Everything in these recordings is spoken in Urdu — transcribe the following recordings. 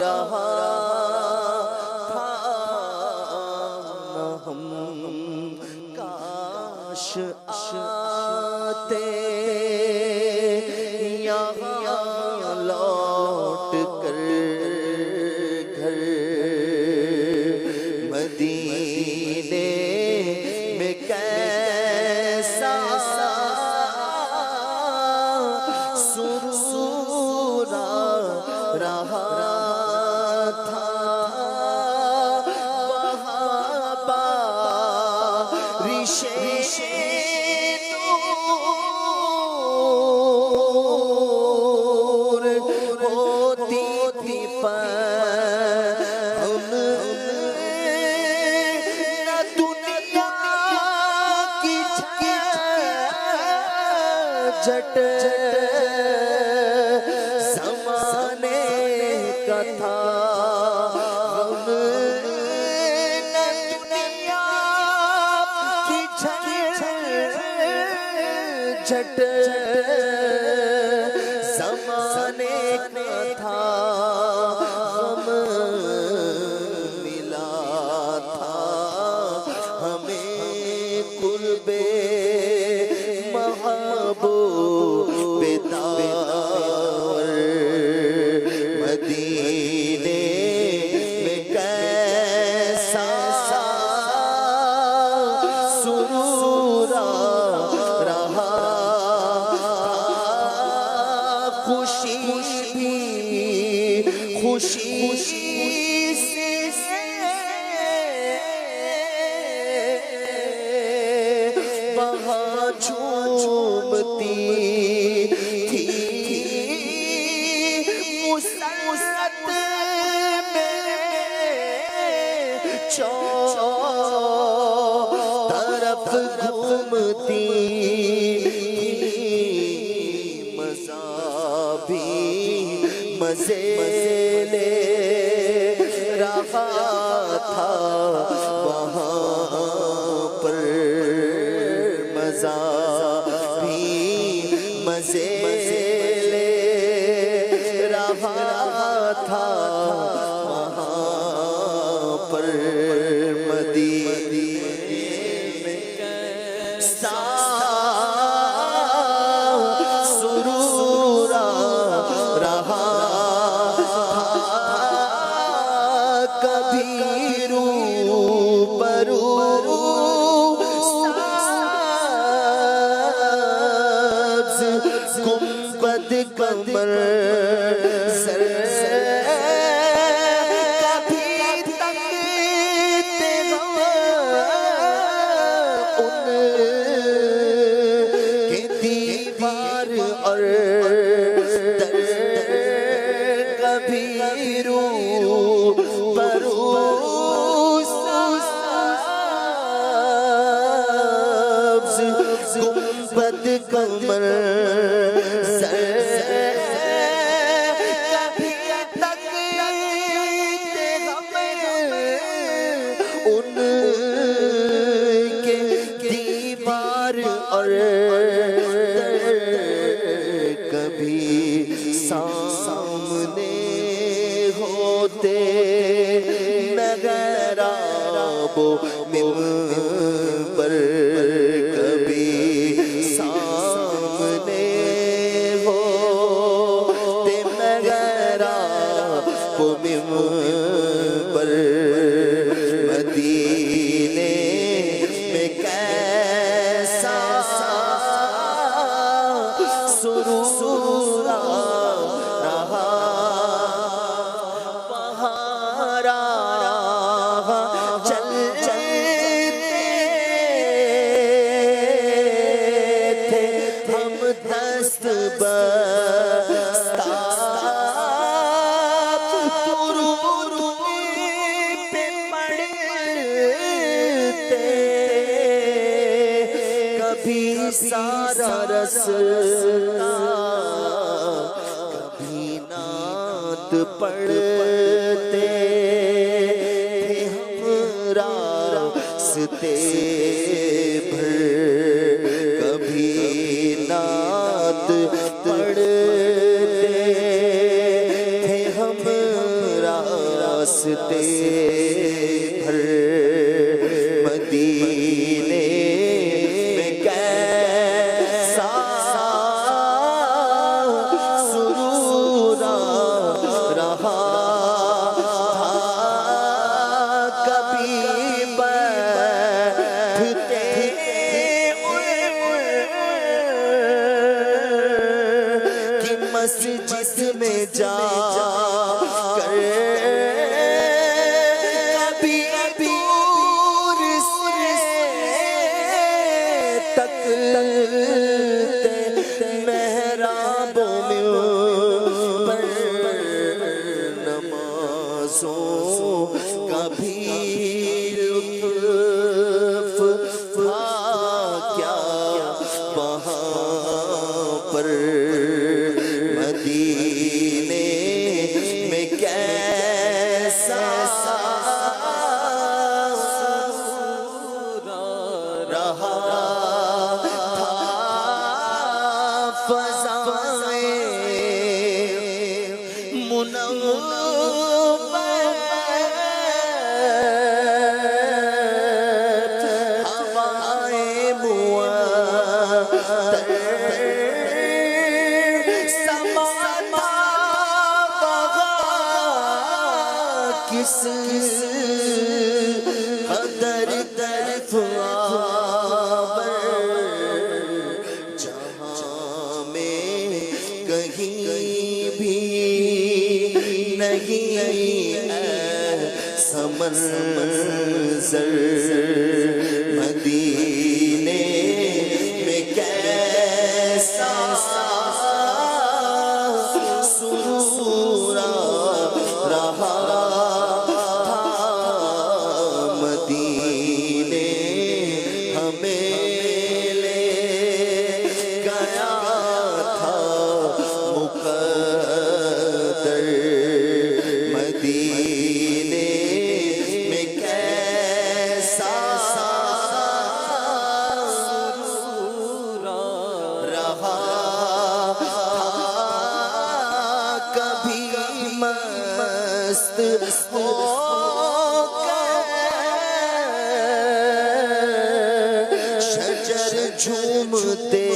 رہا تھا ہم کاش آتے یہاں لوٹ کر گھر مدینے میں کیسا سرور رہا تھا وہاں بارش نور ہوتی تھی ہم نہ دنیا کی جھٹ زمانے کا تھا ہم نہ دنیا کی جھٹ زمانے کا تھا ہم ملا تھا ہمیں قرب محبوب دار مدینے میں کیسا سرور رہا خوشی سے وہاں جھومتی تھی مسرت میں طرف گھومتی مزہ بھی مزے لے رہا تھا وہاں پر مزہ بھی مزے لے رہا تھا وہاں پر مدینے میں کیسا سرور رہا کبھی روبرو گنبد قمر سر کبھی تکتے غم ان کی دیوار اور در کبھی روبرو گنبد قمر کبھی تکتے غم ان کے دیوار اور کبھی سامنے ہوتے محراب و منبر کبھی سامنے ہوتے محراب و منبر مدینے میں کیسا سرور رہا وہاں راہ چلتے تھے ہم دست بستہ پہ پڑتے کبھی سارا رسنا کبھی نعت پڑھتے تھے ہم راستے بھر کبھی نعت پڑھتے تھے ہم مسجد میں جا کر کبھی دور سے تکتے محرابوں میں پر نمازوں کا بھی لطف تھا کیا وہاں پر مدینے میں کیسا رہا تھا فضائیں منور ہوائیں معطر کس قدر طرف آور جہاں میں کہیں بھی نہیں ایسا منظر مدینے میں کیسا سرور رہا مدینے میں کیسا رہا تھا کبھی مست ہو کر شجر جھومتے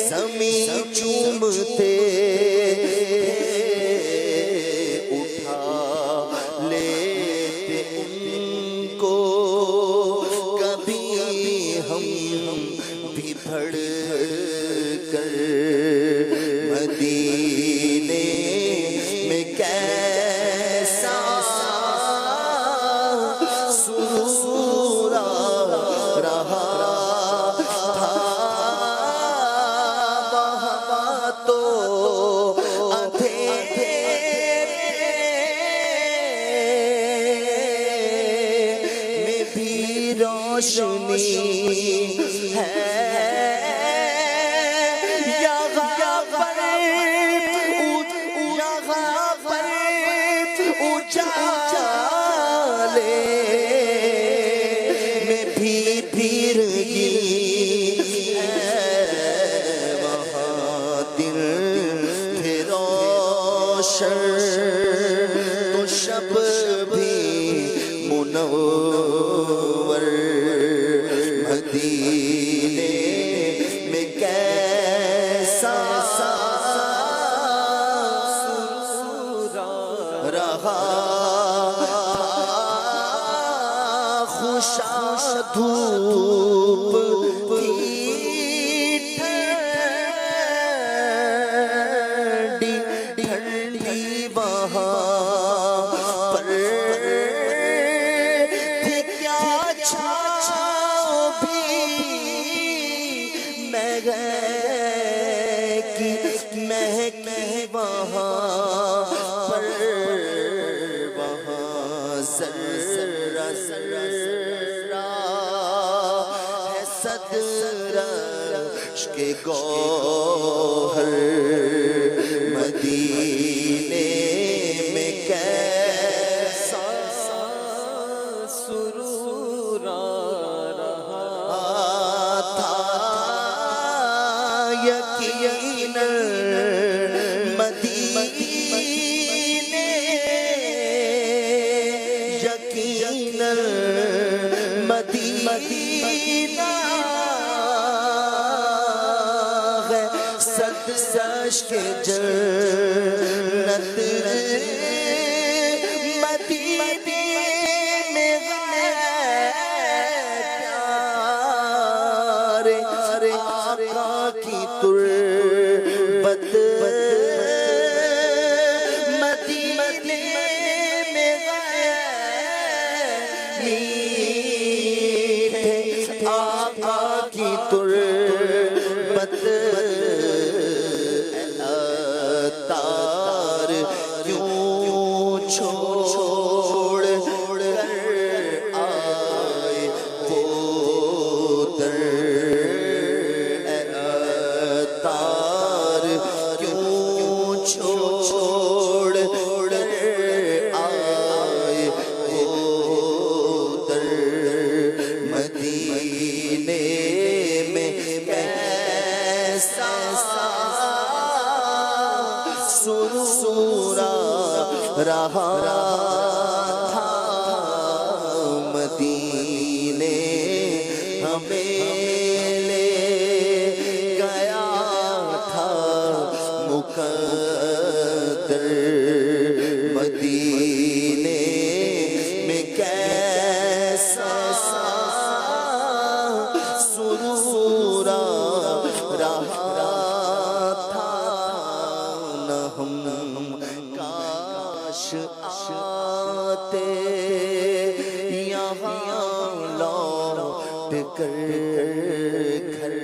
زمین چومتے اٹھا لیتے ان کو کبھی ہم بھی بڑھ کر مدینے میں کیسا سرور رہا روشنی ہے یہاں پر اجالے میں بھی بھیڑی ہے وہاں دل تھے روشن تو شب بھی منور مدینے میں کیسا رہا خوشا دھوپ ٹھنڈی وہاں پر مہک وہاں پر وہاں ذرہ ذرہ ہے صدر عشق گوہر مدینے میں کیسا سرور رہا تھا یقیناً مدینے یقیناً مدینہ ہے صد عشق جنت مدینے سورا رہا تھا مدینے ہمیں لے گیا تھا مقدر مدینے میں کیسا سرور رہا تھا نہ ہم کاش آتے یہاں لوٹ کر گھر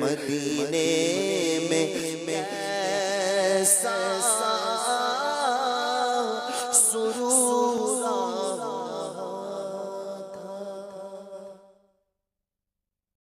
مدینے میں ایسا